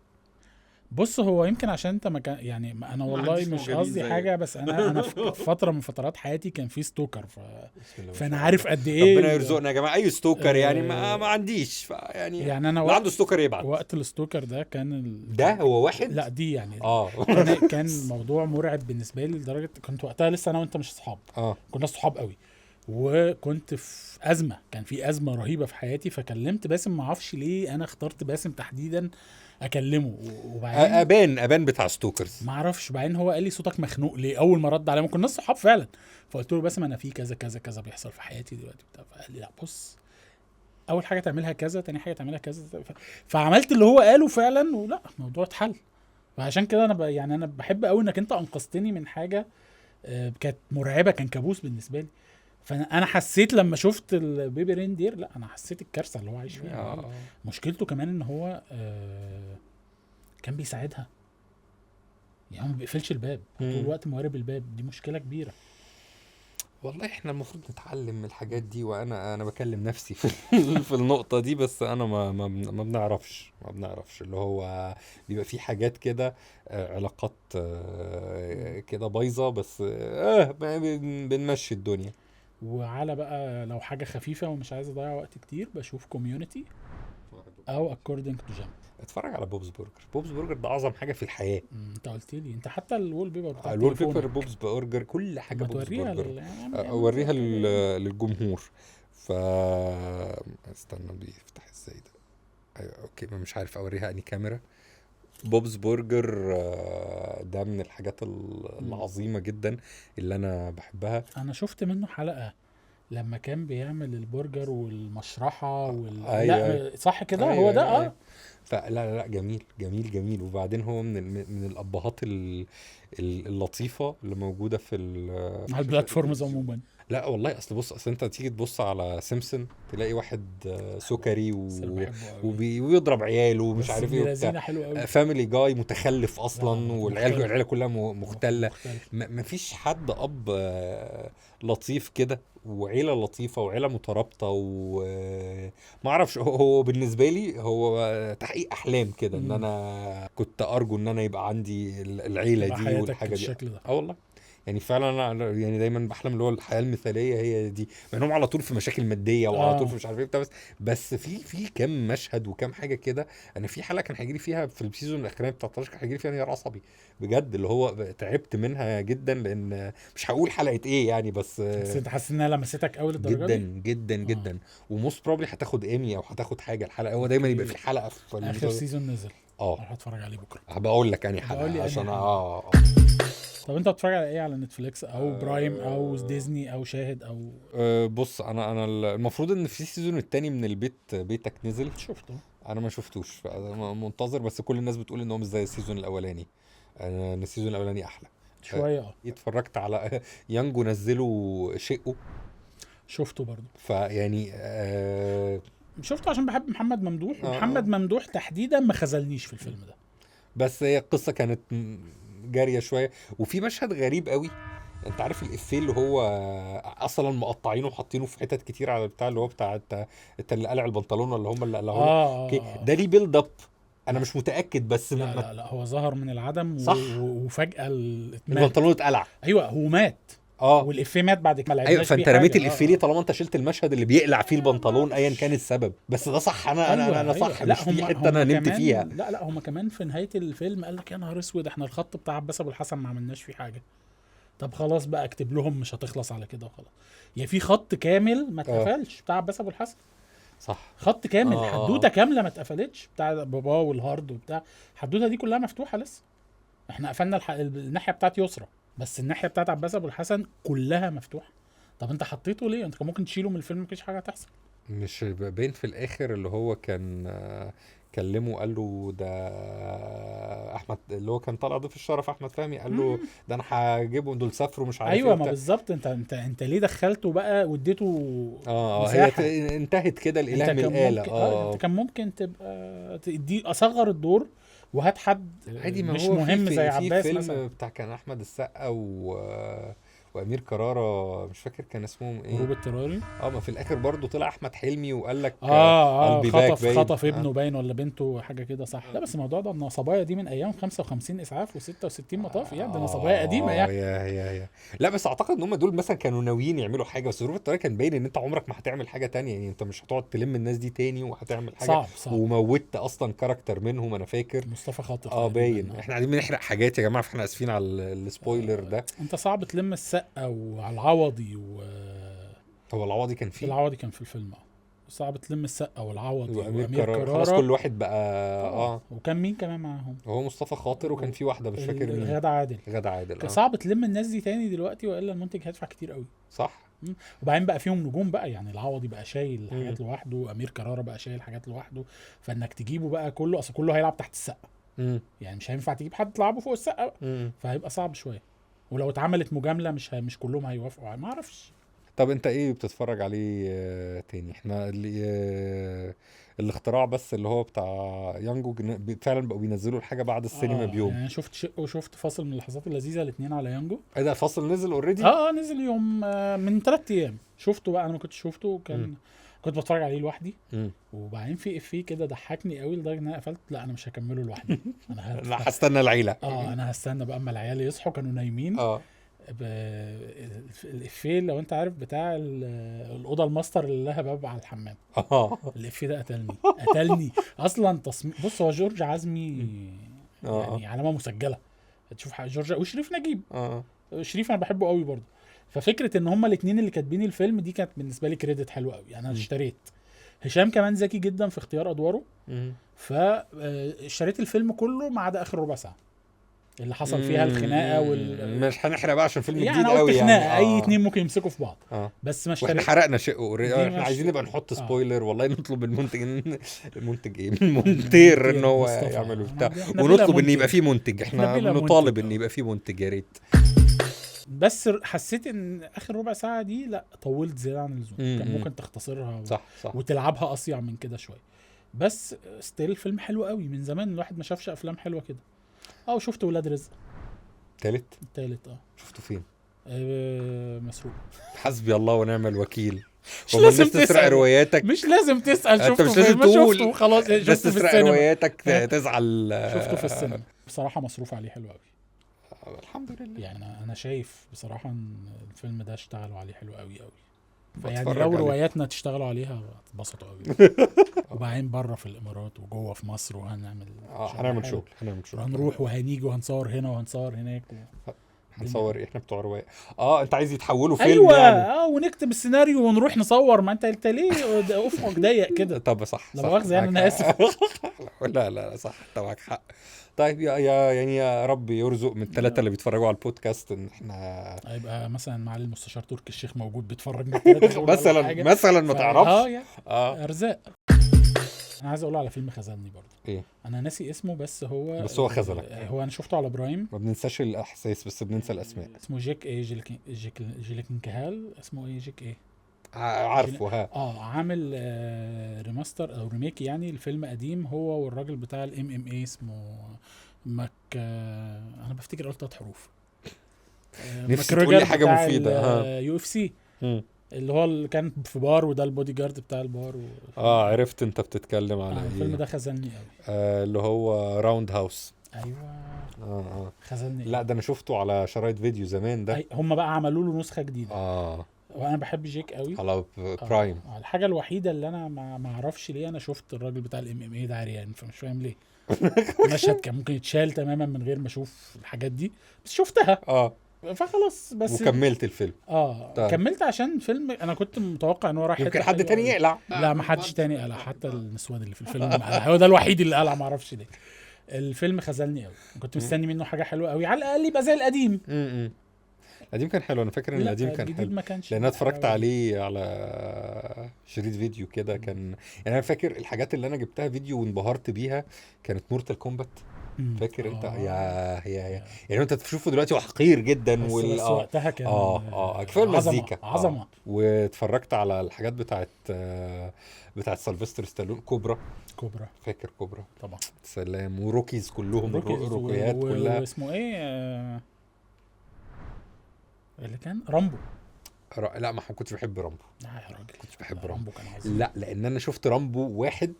بص هو يمكن عشان انت ما كان يعني انا ما والله عنديش مش معجبين قصدي زيك. حاجه، بس انا في فتره من فترات حياتي كان في ستوكر بسم الله ما فانا شاء عارف الله. قد ايه ربنا يرزقنا يا جماعه اي ستوكر، يعني ما آه عنديش يعني يعني انا اللي عنده ستوكر يبعت. وقت الستوكر ده كان ده هو واحد. لا دي يعني اه كان موضوع مرعب بالنسبه لي لدرجه كنت وقتها لسه انا وانت مش اصحاب. اه كنا صحاب قوي. وكنت في ازمه، كان في ازمه رهيبه في حياتي، فكلمت باسم ما اعرفش ليه انا اخترت باسم تحديدا اكلمه. وبعدين ابان بتاع ستوكرز. ما اعرفش، بعدين هو قال لي صوتك مخنوق ليه اول ما رد عليا، ما كناش صحاب فعلا. فقلت له باسم انا في كذا كذا كذا بيحصل في حياتي دلوقتي بتاع. فقال لي لا بص، اول حاجه تعملها كذا، تاني حاجه تعملها كذا. فعملت اللي هو قاله فعلا ولا الموضوع اتحل. فعشان كده انا يعني انا بحب قوي انك انت انقذتني من حاجه كانت مرعبه، كان كابوس بالنسبه لي. فانا حسيت لما شفت البيبي ريندير، لا انا حسيت الكارثه اللي هو عايش فيها. مشكلته كمان ان هو كان بيساعدها، يعني ما بيقفلش الباب طول الوقت، موارب الباب دي مشكله كبيره. والله احنا المفروض نتعلم من الحاجات دي، وانا بكلم نفسي في النقطة دي، بس انا ما بنعرفش اللي هو بيبقى في حاجات كده، علاقات كده بايظة، بس بنمشي الدنيا. وعلى بقى لو حاجه خفيفه ومش عايز اضيع وقت كتير بشوف كوميونتي او اكوردنج تو جام. اتفرج على بوبز برجر. بوبز برجر ده اعظم حاجه في الحياه. انت قلت لي انت حتى الوول بيبر بتاع الوول بيبر تليفونك. بوبز برجر، كل طب حاجه ما بوبز توريها برجر. يعني اوريها للجمهور. ف استنى بيفتح ازاي ده؟ ايوه اوكي، ما مش عارف اوريها اني كاميرا. بوبز برجر ده من الحاجات العظيمة جدا اللي انا بحبها. انا شفت منه حلقة لما كان بيعمل البرجر والمشرحة ايوه ايوه لا صح كده، هو ايوه ده ايوه ايوه. اه. فلا لا لا، جميل جميل جميل. وبعدين هو من الابهات اللطيفة اللي موجودة على البلاتفورمز عموما. لا والله، اصل بص، اصل انت تيجي تبص على سيمسون تلاقي واحد سكري بس انا بحبه قوي. وبيضرب عياله ومش بس عارف ابن ايه وبتاع. لذينه حلو قوي. فاميلي جاي متخلف لا اصلا، لا والعيله مختلف. العيله كلها مختله. مختلف. مفيش حد اب لطيف كده، وعيله لطيفه وعيله مترابطه، وما اعرفش. هو بالنسبه لي هو تحقيق احلام كده، ان انا كنت ارجو ان انا يبقى عندي العيله تبقى دي حياتك والحاجه دي. بالشكل ده. اه والله. يعني فعلا انا يعني دايما بحلم اللي هو الحياه المثاليه هي دي، مع انهم على طول في مشاكل ماديه وعلى طول في اه مش عارف ايه بتاع. بس في كام مشهد وكام حاجه كده. انا في حلقه كان هيجري فيها في السيزون الاخراني بتاع 13 كان هيجري فيها انهيار عصبي بجد، اللي هو تعبت منها جدا، لان مش هقول حلقه ايه يعني، بس بس انت حاسس انها لمستك قوي للدرجه جدا دي؟ جدا اه جدا. وموست بروبلي هتاخد ايمي او هتاخد حاجه الحلقه. هو دايما يبقى اوكي. في حلقه في اخر المسلسل. سيزون نزل، اه هروح اتفرج عليه بكره. هبقول لك يعني بقول حلقه لي انهي عشان حلقه. اه. طب انت بتتفرج على ايه على نتفليكس او برايم او ديزني او شاهد او؟ بص، انا المفروض ان في السيزون التاني من البيت بيتك نزل. شفته. انا ما شفتوش، أنا منتظر، بس كل الناس بتقول ان هو مش زي السيزون الاولاني. انا إن السيزون الاولاني احلى. آه، شويه اه. اتفرجت على يانجو نزلوا شقه. شفته برضو. فيعني شفته عشان بحب محمد ممدوح، ومحمد آه ممدوح تحديدا ما خذلنيش في الفيلم ده. بس هي القصه كانت جاريه شويه. وفي مشهد غريب قوي. انت عارف الافيه اللي هو اصلا مقطعينه وحاطينه في حتت كتير على البتاع اللي هو بتاع انت اللي قلع البنطلون ولا هم اللي قلعوا له؟ اوكي، ده ليه بيلد اب. انا لا مش متاكد بس لا لا لا، هو ظهر من العدم صح. وفجأة مات. البنطلون اتقلع. ايوه هو مات. اه والإفيه مات بعد كده، ما ايوه، لعبناش بيه فانت رميت حاجة. الافيه ليه طالما انت شلت المشهد اللي بيقلع فيه البنطلون ايا كان السبب؟ بس ده صح. انا ايوه صح، لا، مش في حته هم انا نمت فيها. كمان، لا لا، هم كمان في نهاية الفيلم قال لك يا نهار اسود، احنا الخط بتاع عباس ابو الحسن ما عملناش فيه حاجة. طب خلاص بقى اكتب لهم مش هتخلص على كده وخلاص. يعني في خط كامل ما اه اتقفلش بتاع عباس ابو الحسن. صح. خط كامل، اه حدوته كامله ما اتقفلتش بتاع باباه والهارد وبتاع. الحدوته دي كلها مفتوحه لسه. احنا قفلنا الناحيه بتاعت يسرى، بس الناحيه بتاعت عباس ابو الحسن كلها مفتوحه. طب انت حطيته ليه؟ انت كان ممكن تشيله من الفيلم، مفيش حاجه هتحصل. مش باين في الاخر اللي هو كان كلمه قال له ده احمد اللي هو كان طالع ضيف الشرف احمد فهمي، قال له ده انا هجيبهم دول سافروا مش عارف ايه ايوه ما وبتاع. بالظبط، انت ليه دخلته بقى واديته هي مساحه؟ انتهت كده انت الاله من كان الآلة. ممكن انت كان ممكن تبقى تدي اصغر الدور وهات حد عادي. ما مش هو مهم زي في عباس مثلا. فيلم بتاع كان احمد السقا وامير كرارة، مش فاكر كان اسمهم ايه. هروب اضطراري. ما في الاخر برضو طلع احمد حلمي وقال لك اه I'll be back باين. خطف ابنه باين ولا بنته حاجه كده صح. لا بس الموضوع ده النصبايا دي من ايام 55 اسعاف و66 مطاف، يعني ده نصبايا قديمه يعني. يا لا، بس اعتقد ان هم دول مثلا كانوا ناويين يعملوا حاجه، بس ظروف الطريقه كان باين ان انت عمرك ما هتعمل حاجه تانية. يعني انت مش هتقعد تلم الناس دي تاني وهتعمل حاجه. صعب. وموتت اصلا كاركتر منهم انا فاكر. مصطفى خاطر باين. تقريباً. احنا قاعدين بنحرق حاجات يا جماعه، فاحنا اسفين على السبويلر ده. انت صعب تلم السقا وعلى العوضي هو العوضي كان فيه العوضي كان في الفيلم صعب تلم السقا والعوضي وامير وامير كرارة، خلاص كرارة. كل واحد بقى. وكان مين كمان معاهم؟ هو مصطفى خاطر، وكان في واحده مش فاكر مين. غادة عادل. غادة عادل. كان صعب تلم الناس دي تاني دلوقتي، والا المنتج هيدفع كتير قوي. صح. وبعدين بقى فيهم نجوم بقى، يعني العوضي بقى شايل مم. حاجات لوحده، امير كرارة بقى شايل حاجات لوحده. فانك تجيبه بقى كله، اصل كله هيلعب تحت السقا. يعني مش هينفع تجيب حد تلعبه فوق السقا بقى. فهيبقى صعب شويه. ولو اتعملت مجامله مش كلهم هيوافقوا، ما اعرفش. طب انت ايه بتتفرج عليه تاني؟ احنا الاختراع بس اللي هو بتاع يانجو فعلا بقوا بينزلوا الحاجه بعد السينما بيوم. يعني شفت شق وشفت فاصل من اللحظات اللذيذه، الاثنين على يانجو. ايه ده، فاصل نزل اوريدي؟ نزل يوم من 3 ايام شفته بقى. انا ما كنتش شفته، كنت بتفرج عليه لوحدي. وبعدين في افيه كده ضحكني قوي لدرجه ان انا قفلت، لا انا مش هكمله لوحدي. لا، هستنى العيله. انا هستنى بقى اما العيال يصحوا، كانوا نايمين. الافيه لو انت عارف بتاع الاوضه الماستر اللي لها باب على الحمام. الافيه ده قتلني اصلا. بص، هو جورج عزمي يعني علامه مسجله. تشوف جورج وشريف نجيب. شريف انا بحبه قوي برضه. ففكره ان هما الاثنين اللي كاتبين الفيلم دي كانت بالنسبه لي كريدت حلو قوي، يعني انا اشتريت. هشام كمان ذكي جدا في اختيار ادواره. مم. فاشتريت الفيلم كله ما عدا اخر ربع ساعه اللي حصل فيها الخناقه مش هنحرق بقى عشان فيلم يعني جديد انا قوي قلت يعني. خناقه اي اتنين ممكن يمسكوا في بعض. بس ما واحنا اشتريت. حرقنا شيء دي احنا مش- عايزين نبقى نحط آه. سبويلر. والله نطلب المنتج ايه المونتير ان هو مصطفى. يعمله بتاع، إحنا بلا ونطلب ان منتج. يبقى فيه منتج. احنا بلا بنطالب منتج. ان يبقى فيه منتج يا ريت. بس حسيت ان اخر ربع ساعه دي لا طولت زياده عن اللزوم. كان مم. ممكن تختصرها صح صح. وتلعبها اصيع من كده شويه. بس ستيل فيلم حلو قوي. من زمان الواحد ما شافش افلام حلوه كده. شفت ولاد رزق تالت التالت. شفته فين؟ مسروق. حسبي الله ونعم الوكيل. مش وما لازم الناس تسرق تسأل. رواياتك. مش لازم تسأل. انت شفته مش لازم فين؟ ما تقول. شفته خلاص. الناس شفته في تسرق السينما. رواياتك تزعل. شفته في السينما. بصراحة مصروف عليه حلو قوي. الحمد لله. يعني انا شايف بصراحة ان الفيلم ده اشتغلوا عليه حلو قوي قوي. يعني بتفرج لو عليه. رواياتنا تشتغلوا عليها هتبسطوا قوي. وبعدين بره في الامارات وجوه في مصر وهنعمل هنعمل حلو. شغل. هنروح وهنيجي وهنصور هنا وهنصور هناك هنصور ايه؟ احنا بتوع رواية. انت عايز يتحولوا فيلم ايوه يعني. ونكتب السيناريو ونروح نصور. ما انت ليه افقك ضيق كده؟ طب صح لا صح، مؤاخذة يعني معاك انا حق. اسف. لا صح، انت معاك حق. طيب يعني يا رب يرزق من الثلاثة اللي بيتفرجوا على البودكاست ان احنا هيبقى مثلا معالي المستشار تركي الشيخ موجود بيتفرج من التلاتة دول ولا حاجة. مثلا ما تعرفش. يعني اه ارزاق. انا عايز اقول على فيلم خذلني برضه. ايه؟ انا ناسي اسمه بس هو خذلك. هو انا شفته على برايم. ما بننساش الاحساس بس بننسى الاسماء. اسمه جيك ايه جيلكنكهال. اسمه ايه جيك ايه؟ عارفه ها. عامل ريماستر او ريميك يعني الفيلم قديم هو والراجل بتاع الام اي اسمه انا بفتكر قلت 3 حروف. نفسي تقول لي حاجه مفيده. يو اف سي اللي هو اللي كان في بار وده البودي جارد بتاع البار عرفت انت بتتكلم على ايه. الفيلم ده خذلني قوي. اللي هو راوند هاوس. ايوه خذلني. لا ده انا شفته على شرايط فيديو زمان ده. هم بقى عملوا له نسخه جديده. وانا بحب جيك قوي على برايم. الحاجه الوحيده اللي انا ما اعرفش ليه انا شفت الراجل بتاع الام اي ده عريان فمش فاهم ليه. المشهد كان ممكن يتشال تماما من غير ما اشوف الحاجات دي بس شفتها. فخلاص بس وكملت الفيلم. طيب. كملت عشان فيلم انا كنت متوقع ان هو راح يمكن حد تاني يقلع. لا ما حدش تاني قلع. حتى النسوان اللي في الفيلم هو ده الوحيد اللي قلع ما اعرفش ليه. الفيلم خذلني قوي. كنت مستني منه حاجه حلوه قوي على الاقل يبقى زي القديم. القديم كان حلو. انا فاكر ان القديم كان حلو ما كانش لان انا اتفرجت عليه على شريط فيديو كده. كان يعني انا فاكر الحاجات اللي انا جبتها فيديو وانبهرت بيها كانت مورتال كومبات. فاكر انت يعني انت تشوفه دلوقتي وحقير جدا بس وقتها كان كفايه المزيكا عظمه. واتفرجت على الحاجات بتاعت سيلفستر ستالون. كوبرا. فاكر كوبرا طبعا. سلام. وروكيز كلهم. الرقيات كلها. واسمه ايه اللي كان رامبو. لا ما كنتش بحب رامبو. لا يا راجل كنتش بحب رامبو. كان عظيم. لا لان انا شفت رامبو 1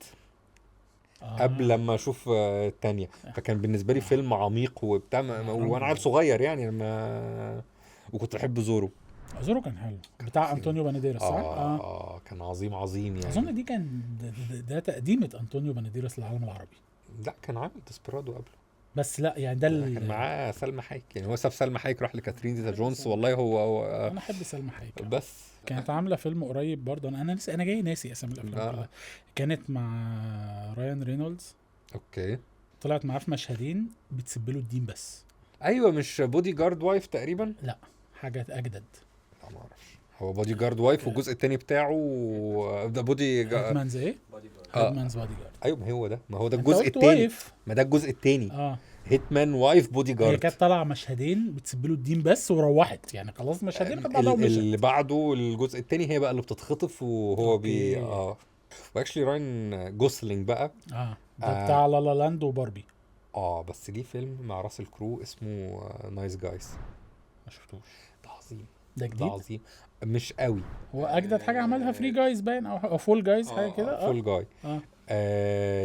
قبل لما اشوف الثانيه. فكان بالنسبه لي فيلم عميق وبتاع وانا عيل صغير يعني لما وكنت بحب زورو. كان حلو بتاع انطونيو بانيديراس صح؟ كان عظيم يعني. اظن دي كان ده تقديمه انطونيو بانيديراس للعالم العربي. لا كان عامل ديسبرادو قبله. بس لا يعني ده كان معاه سلمى حايك. يعني هو ساب سلمى حايك راح لكاترين زيتا جونز. والله هو انا احب سلمى حايك. بس كانت عامله فيلم قريب برضه. انا جاي ناسي اسامي الافلام كلها. كانت مع رايان رينولدز. اوكي. طلعت معاه في مشهدين بتسب له الدين بس. ايوه مش بودي جارد وايف تقريبا. لا حاجه اجدد. لا ما اعرفش. هو بودي جارد وايف والجزء الثاني بتاعه ده بودي هيدمانز ايه هيدمانز بودي جارد. ايوه ما هو ده الجزء الثاني. ما ده الجزء الثاني. هيتمان وايف بودي جارد. هي كانت طالعه مشهدين بتسب له الدين بس وروحت يعني خلاص مشهدين اللي بعده الجزء الثاني هي بقى اللي بتتخطف وهو واكشلي راين جوسلينج بقى ده بتاع لا لا لاند وباربي. بس ليه فيلم مع راسل كرو اسمه نايس جايز. ما شفتوش. ده عظيم. ده جديد. ده عظيم مش قوي. هو اجدد حاجه عملها فري جايز باين او فول جايز حاجه كده. فول جاي.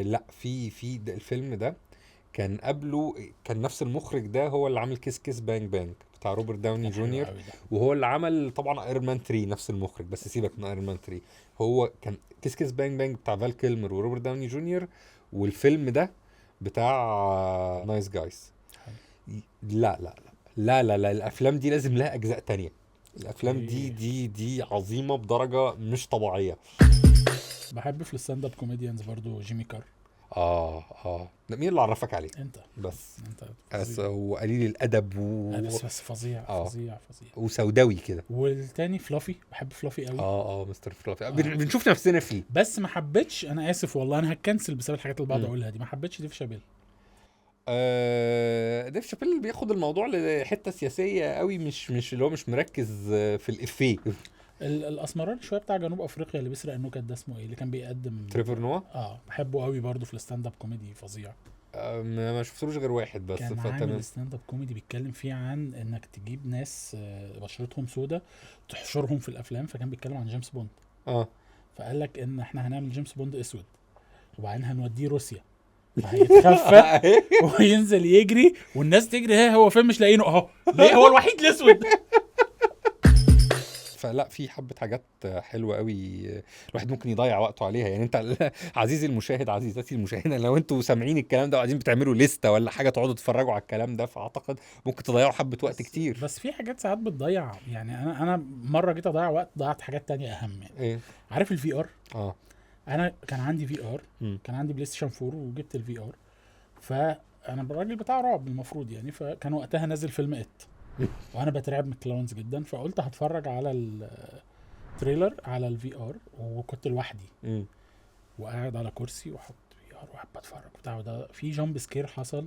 لا في الفيلم ده كان قبله. كان نفس المخرج ده هو اللي عامل كيس كيس بانج بانج بتاع روبرت داوني جونيور. وهو اللي عمل طبعا ايرون مان 3. نفس المخرج بس سيبك من ايرون مان 3. هو كان كيس كيس بانج بانج بتاع فال كيلمر وروبرت داوني جونيور. والفيلم ده بتاع نايس جايز. لا الافلام دي لازم لها اجزاء تانية. الافلام دي عظيمة بدرجة مش طبيعية. بحب في الستاند اب كوميديانز برضو جيمي كار. ده مين اللي عرفك عليه؟ انت بس فظيع. هو قليل الادب بس فظيع فظيع. وسوداوي كده. والتاني فلافي، بحب فلافي قوي. مستر فلافي. بنشوف نفسنا فيه. بس ما حبيتش، انا اسف والله انا هكنسل بسبب الحاجات اللي بقعد اقولها دي، ما حبيتش ديف شابيل. ديف شابيل بياخد الموضوع لحته سياسيه قوي، مش اللي هو مش مركز في الافيه. الاسمراني شويه بتاع جنوب افريقيا اللي بيسرق النكت ده اسمه ايه، اللي كان بيقدم تريفر نوا. بحبه قوي برضو في الستاند اب كوميدي فظيع. ما شفتلوش غير واحد بس. كان عامل ستاند اب كوميدي بيتكلم فيه عن انك تجيب ناس بشرتهم سودة تحشرهم في الافلام، فكان بيتكلم عن جيمس بوند. فقال لك ان احنا هنعمل جيمس بوند اسود وبعدين هنوديه روسيا فهيتخفى وينزل يجري والناس تجري، هو فين مش لاقينه اهو، ليه هو الوحيد الاسود. فلا في حبة حاجات حلوة قوي الواحد ممكن يضيع وقته عليها. يعني انت عزيزي المشاهد، عزيزتي المشاهدة، لو انتوا سامعين الكلام ده وقاعدين بتعملوا لستة ولا حاجة تقعدوا تتفرجوا على الكلام ده، فاعتقد ممكن تضيعوا حبة وقت كتير. بس في حاجات ساعات بتضيع. يعني انا مرة جيت اضيع وقت، ضيعت حاجات تانية اهم. يعني ايه؟ عارف الفي ار؟ انا كان عندي في ار، م. كان عندي بلاي ستيشن 4 وجبت الفي ار. فانا الراجل بتاع رعب المفروض يعني، فكان وقتها نازل فيلم ات وانا بترعب من الكلاونز جدا، فقلت هتفرج على التريلر على الفي ار، وكنت لوحدي وقاعد على كرسي وحط في ار وقاعد بتفرج بتاع ده، في جامب سكير حصل.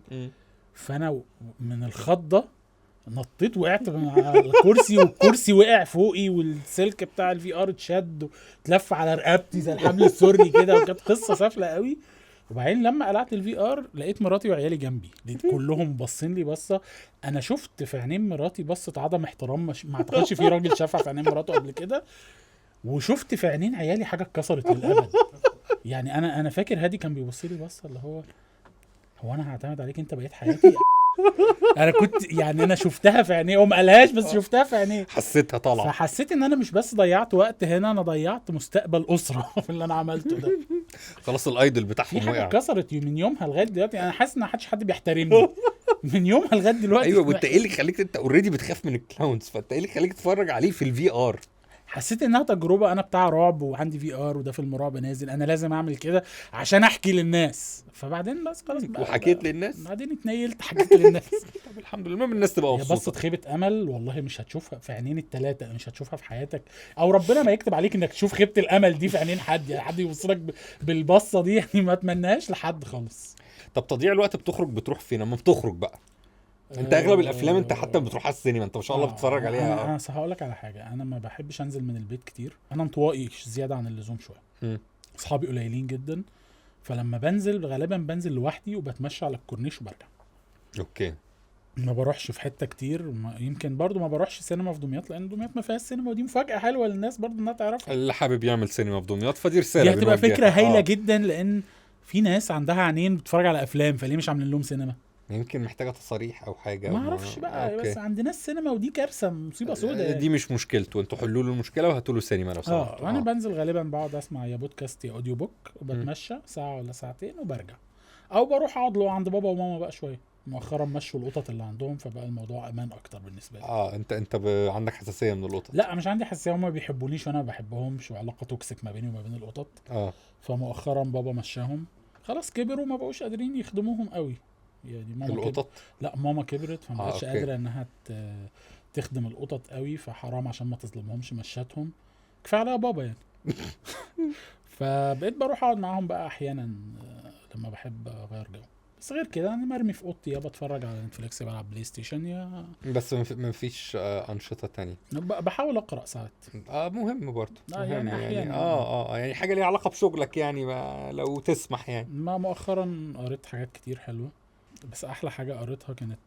فانا من الخضه نطيت وقعت من على الكرسي والكرسي وقع فوقي والسلك بتاع الفي ار اتشد وتلف على رقبتي زي الحبل السري كده، وكانت قصه سافله قوي. وبعدين لما قلعت الفي ار لقيت مراتي وعيالي جنبي، لقيت كلهم باصين لي بصه. انا شفت في عينين مراتي بصه عدم احترام ما اعتقدش في راجل شافها في عينين مراته قبل كده. وشفت في عينين عيالي حاجه اتكسرت للابد. يعني انا فاكر هادي كان بيبص لي بصه اللي هو انا هعتمد عليك انت بقيت حياتي. انا كنت يعني انا شفتها في عينيه، وما قالهاش بس شفتها في عينيه، حسيتها طالعه. فحسيت ان انا مش بس ضيعت وقت هنا، انا ضيعت مستقبل اسره في اللي انا عملته ده. خلاص الايدل بتاعهم في حاجه وقع. اتكسرت من يومها لغايه دلوقتي. انا حاسس ان محدش حد بيحترمني من يومها لغايه دلوقتي. ايوه، وانت ايه اللي خليك؟ انت اوريدي بتخاف من الكلاونز، فانت ايه اللي خليك تتفرج عليه في الفي ار؟ حسيت انها تجربه، انا بتاع رعب وعندي في ار وده فيلم رعب نازل، انا لازم اعمل كده عشان احكي للناس. فبعدين بس خلاص بقى، وحكيت للناس، بعدين اتنيلت حكيت للناس. طب الحمد لله، المهم الناس تبقى مبسوطه. هي بصت خيبه امل والله مش هتشوفها في عينين الثلاثه، مش هتشوفها في حياتك، او ربنا ما يكتب عليك انك تشوف خيبه الامل دي في عينين حد. يعني حد يوصلك بالبصه دي، يعني ما اتمناش لحد خالص. طب تضييع الوقت بتروح فين اما بتخرج بقى؟ انت اغلب الافلام انت حتى بتروح على السينما، انت ما شاء الله بتتفرج عليها. انا هقول لك على حاجه، انا ما بحبش انزل من البيت كتير، انا انطوائي زياده عن اللزوم شويه. اصحابي قليلين جدا، فلما بنزل غالبا بنزل لوحدي وبتمشى على الكورنيش وبرجع. اوكي. ما بروحش في حته كتير. يمكن برضو ما بروحش سينما في دمياط، لان دمياط ما فيهاش سينما، ودي مفاجاه حلوه للناس برضو انها تعرفها. اللي حابب يعمل سينما في دمياط فدي رساله، دي هتبقى فكره هايله جدا، لان في ناس عندها عينين بتتفرج على افلام، فليه مش عاملين لهم سينما؟ يمكن محتاجه تصاريح او حاجه، ما اعرفش بقى. بس عندنا السينما ودي كارثه، مصيبه سوداء يعني. دي مش مشكلته، انتوا حلوا له المشكله وهاتوا له سينما لو سمحتوا. وانا بنزل غالبا بقعد اسمع يا بودكاست يا اوديو بوك، وبتمشى ساعه ولا ساعتين وبرجع، او بروح اقعد له عند بابا وماما بقى شويه. مؤخرا مشوا القطط اللي عندهم، فبقى الموضوع امان اكتر بالنسبه لي. انت عندك حساسيه من القطط؟ لا مش عندي حساسيه، هم ما بيحبونيش وانا ما بحبهمش، وعلاقه توكسيك ما بيني وما بين القطط. فمؤخرا بابا مشاهم، خلاص كبروا ما بقوش قادرين يخدموهم قوي. يعني ماما القطط لا ماما كبرت فما بقتش قادره انها تخدم القطط قوي، فحرام عشان ما تظلمهمش مشاتهم، كفايه عليها بابا يعني. فبقيت بروح اقعد معاهم بقى احيانا لما بحب اغير جو. بس غير كده انا مرمي في اوضتي، يا بتفرج على نتفليكس، بلعب بلاي ستيشن، يا بس ما فيش انشطه تانية. بحاول اقرا ساعات. مهم برضه. يعني احيانا يعني حاجه ليها علاقه بشغلك يعني، ما لو تسمح يعني. ما مؤخرا قريت حاجات كتير حلوه، بس احلى حاجه قريتها كانت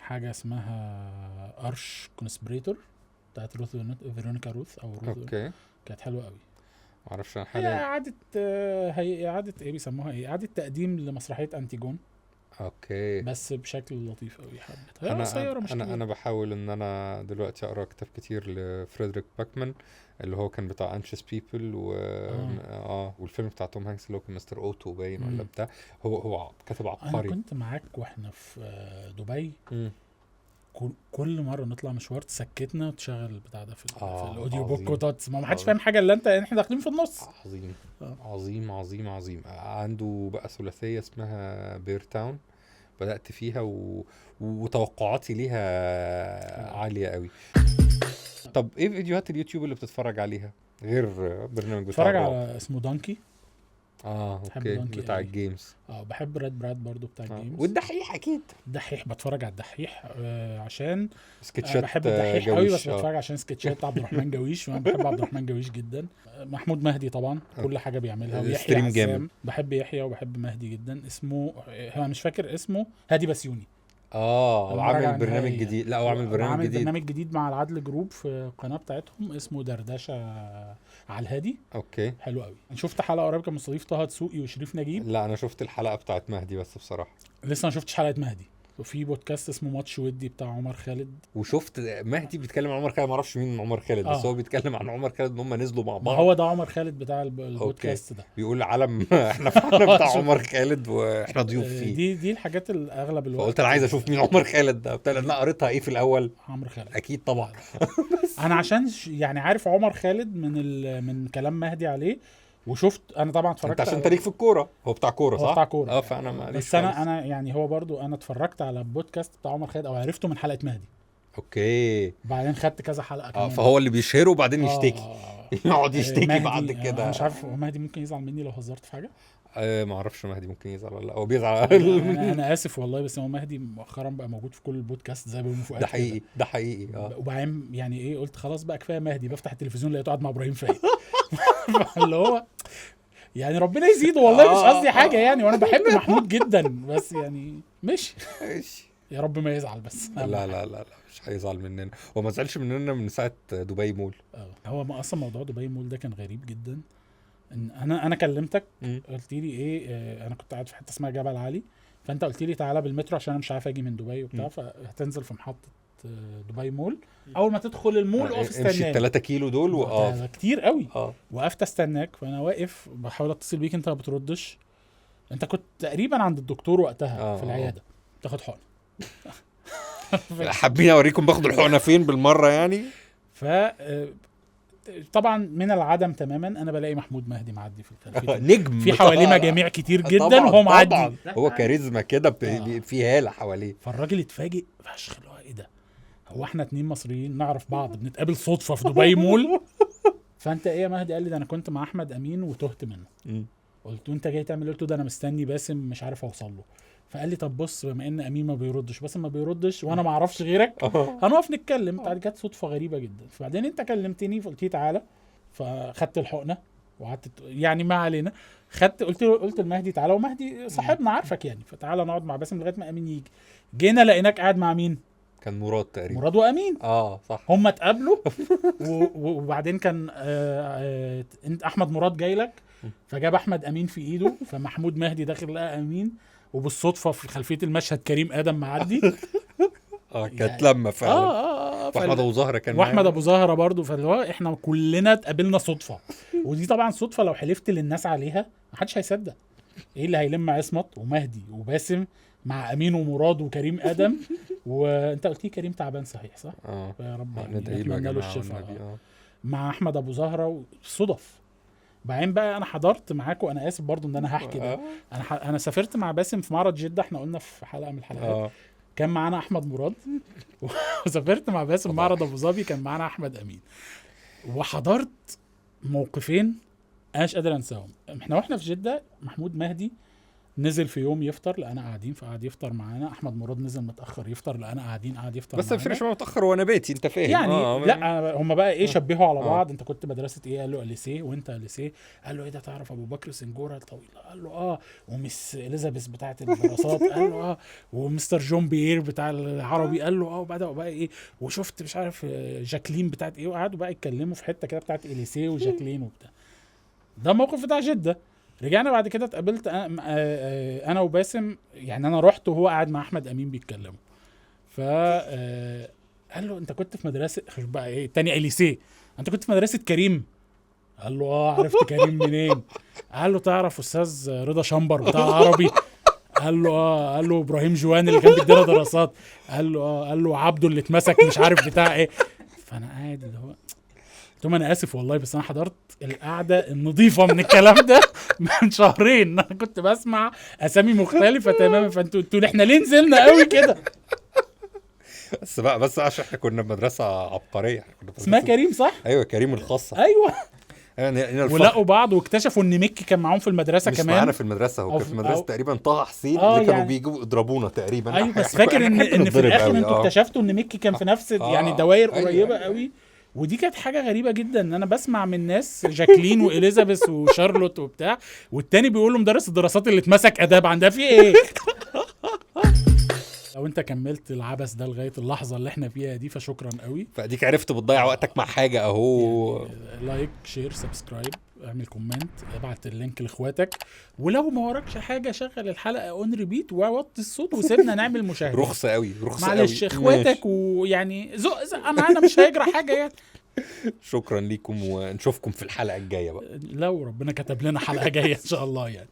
حاجه اسمها ارش كونسبريتور بتاعت فيرونيكا روث او روث. اوكي. كانت حلوه قوي. معرفش انا حاليا هي اعاده ايه بيسموها ايه، اعاده تقديم لمسرحيه انتيجون. اوكي. بس بشكل لطيف قوي. حبيتها. انا بحاول ان انا دلوقتي اقرا كتاب كتير لفريدريك باكمان اللي هو كان بتاع انشس بيبل والفيلم بتاع توم هانكس اللي هو كان مستر اوتو باين ولا بتاع. هو كاتب عبقري. انا كنت معاك واحنا في دبي. كل مره نطلع مشوار تسكتنا وتشغل بتاع ده في الاوديو عظيم. بوك وتقعد ما حدش عظيم. فاهم حاجه الا انت، احنا داخلين في النص. عظيم آه. عظيم عظيم عظيم. عنده بقى ثلاثية اسمها بير تاون، بدأت فيها وتوقعاتي ليها عالية قوي. طب ايه فيديوهات اليوتيوب اللي بتتفرج عليها غير برنامج بتاع اتفرج الرعب؟ على اسمه دانكي. بحب اوكي، دانكي بتاع قوي. الجيمز. بحب راد براد برضو بتاع الجيمز. والدحيح اكيد. الدحيح بتفرج على الدحيح عشان سكتشات بحب الدحيح قوي، بس جويش. بتفرج عشان سكتشات عبد الرحمن جويش، وانا بحب عبد الرحمن جويش جدا. محمود مهدي طبعا كل حاجه بيعملها، ويحيى ستريم جامد. عسام. بحب يحيى وبحب مهدي جدا. اسمه هو مش فاكر اسمه، هادي بسيوني. وعامل المراجعة برنامج النهائية. جديد. لا، هو عامل برنامج جديد. برنامج جديد مع العدل جروب في القناه بتاعتهم، اسمه دردشه على الهادي. اوكي. حلو قوي. شفت حلقه قريب كان مستضيف طه دسوقي وشريف نجيب. لا، انا شفت الحلقة بتاعت مهدي بس بصراحة. لسه ما شفتش حلقه مهدي. وفي بودكاست اسمه ماتش ودي بتاع عمر خالد. وشفت مهدي بيتكلم عن عمر خالد، ما اعرفش مين عمر خالد، بس هو بيتكلم عن عمر خالد ان هم نزلوا مع ما بعض. هو ده عمر خالد بتاع البودكاست ده. بيقول علم احنا في عالم بتاع عمر خالد واحنا ضيوف فيه. دي الحاجات الاغلب الوقت. فقلت انا عايز اشوف مين عمر خالد ده. قلت انا قريتها ايه في الاول. عمر خالد اكيد طبعا. انا عشان يعني عارف عمر خالد من كلام مهدي عليه، وشفت انا طبعا اتفرجت. انت عشان تاريخ في الكوره، هو بتاع كوره صح؟ بتاع كوره. فانا معلش. بس انا يعني هو برضو انا اتفرجت على البودكاست بتاع عمر خالد، او عرفته من حلقه مهدي. اوكي. بعدين خدت كذا حلقه كمان. فهو اللي بيشهره وبعدين يشتكي. يقعد يشتكي مهدي بعد كده. انا مش عارف هو مهدي ممكن يزعل مني لو هزرت في حاجه. ما اعرفش مهدي ممكن يزعل ولا لا. هو بيزعل. انا اسف والله، بس هو مهدي مؤخرا بقى موجود في كل البودكاست زي ابو فؤاد. ده حقيقي، ده حقيقي. وبعدين يعني ايه، قلت خلاص بقى كفايه مهدي. بفتح التلفزيون لقيته قاعد مع ابراهيم فايق. اللي هو يعني ربنا يزيده والله، مش قصدي حاجه يعني، وانا بحب محمود جدا، بس يعني ماشي يا رب ما يزعل بس. لا لا لا لا، مش هيزعل مننا. هو ما زعلش مننا من ساعه دبي مول. هو ما اصلا موضوع دبي مول ده كان غريب جدا. ان انا كلمتك قلت لي ايه، انا كنت قاعد في حته اسمها جبل علي، فانت قلت لي تعالى بالمترو عشان انا مش عارف اجي من دبي وبتاع، فهتنزل في محطه دبي مول. اول ما تدخل المول اقف استناك. امشي 3 كيلو دول كتير قوي. وقفت استناك، فانا واقف بحاول اتصل بيك، انت ما بتردش. انت كنت تقريبا عند الدكتور وقتها في العياده تاخد حقن. حابين اوريكم باخد الحقنه فين بالمره يعني. طبعا من العدم تماما انا بلاقي محمود مهدي معدي في الخلفيه. نجم في حواليه مجاميع كتير جدا وهو معدي. هو كاريزما كده في هاله حواليه. فالراجل اتفاجئ فشخ. ايه ده، هو احنا 2 مصريين نعرف بعض بنتقابل صدفه في دبي مول؟ فانت ايه يا مهدي؟ قال لي ده انا كنت مع احمد امين وتهت منه. قلت له انت جاي تعمل؟ قلت له ده انا مستني باسم مش عارف اوصل له. فقال لي طب بص، بما ان امين ما بيردش باسم ما بيردش وانا ما اعرفش غيرك، هنقف نتكلم. بعد كانت صدفه غريبه جدا. فبعدين انت كلمتني فقلت لي تعالى، فخدت الحقنه وقعدت يعني ما علينا. قلت لمهدي تعالى، ومهدي صاحبنا عارفك يعني، فتعالى نقعد مع باسم لغايه ما امين يجي. جينا لقيناك قاعد مع مين؟ كان مراد تقريبا. مراد وامين. صح. هم اتقابلوا. وبعدين كان انت احمد مراد جاي لك، فجاب احمد امين في ايده، فمحمود مهدي داخل لقى امين، وبالصدفه في خلفيه المشهد كريم ادم معدي. كانت يعني لما فعلا. واحمد ابو زهره كان معايا. واحمد ابو زهره برضو. فاللي هو احنا كلنا اتقابلنا صدفه. ودي طبعا صدفه لو حلفت للناس عليها محدش هيصدق. ايه اللي هيلم عصمت ومهدي وباسم مع امين ومراد وكريم ادم؟ وانت قلت لي كريم تعبان صحيح صح؟ يا رب نتمنى له الشفاء. مع احمد ابو زهره صدف. بعدين بقى انا حضرت معاكم، انا اسف برضو ان انا هحكي ده. انا سافرت مع باسم في معرض جده، احنا قلنا في حلقه من الحلقات. كان معانا احمد مراد. وسافرت مع باسم معرض ابو ظبي، كان معانا احمد امين. وحضرت موقفين انا مش قادر انساهم. احنا واحنا في جده، محمود مهدي نزل في يوم يفطر لقانا قاعدين، فقعد يفطر معانا. احمد مراد نزل متاخر يفطر لقانا قاعدين، قعد يفطر بس مفيش ما متاخر وانا بيتي، انت فاهم يعني. لا هم بقى ايه، شبهوا على بعض. انت كنت مدرسه ايه؟ قال له ليسيه. وانت ليسيه؟ قال له ايه ده، تعرف ابو بكر سنجوره الطويل؟ قال له ومس اليزابيث بتاعه الدراسات؟ قال له ومستر جون بيير بتاع العربي؟ قال له وبداوا بقى ايه، وشفت مش عارف جاكلين بتاعه ايه، وقعدوا بقى يتكلموا في حته كده بتاعه ليسيه وجاكلين وبتاع. ده موقف بتاع جده. رجعنا بعد كده اتقابلت انا وباسم، يعني انا رحت وهو قاعد مع احمد امين بيتكلموا. قال له انت كنت في مدرسه بقى ايه تاني ليسيه؟ انت كنت في مدرسه كريم؟ قال له عرفت كريم منين؟ قال له تعرف استاذ رضا شمبر بتاع العربي؟ قال له ابراهيم جوان اللي كان بيدينا دراسات. قال له عبده اللي اتمسك مش عارف بتاع ايه. فانا قاعد اللي هو قلت لهم انا اسف والله، بس انا حضرت القعده النظيفه من الكلام ده من شهرين. انا كنت بسمع اسامي مختلفه تماما، فانتوا احنا ليه نزلنا قوي كده؟ بس عشان احنا كنا بمدرسه عبقريه. إحنا كنا اسمها بمدرسة- كريم صح؟ ايوه كريم الخاصه. ايوه. يعني ولقوا بعض واكتشفوا ان ميكي كان معاهم في المدرسه مش كمان. معانا في المدرسه، هو كان في مدرسه تقريبا طه حسين اللي كانوا يعني بيجوا يضربونا تقريبا. ايوه بس فاكر ان في بنتضرب الاخر قوي. انتوا اكتشفتوا ان ميكي كان في نفس يعني دوائر أيوة، قريبه أيوة. قوي. ودي كانت حاجه غريبه جدا ان انا بسمع من ناس جاكلين واليزابيث وشارلوت وبتاع، والتاني بيقول له مدرس الدراسات اللي اتمسك اداب عندها في ايه. لو انت كملت العبث ده لغايه اللحظه اللي احنا فيها دي فشكرا قوي. فاديك عرفت بتضيع وقتك مع حاجه اهو. يعني لايك شير سبسكرايب، اعمل كومنت، ابعت اللينك لاخواتك، ولو ما وراكش حاجه شغل الحلقه اون ريبيت ووطي الصوت وسيبنا نعمل مشاهده. رخصه قوي رخصه قوي. معلش اخواتك ويعني زق انا مش هيجرى حاجه يعني. شكرا ليكم ونشوفكم في الحلقه الجايه بقى. لو ربنا كتب لنا حلقه جايه ان شاء الله يعني.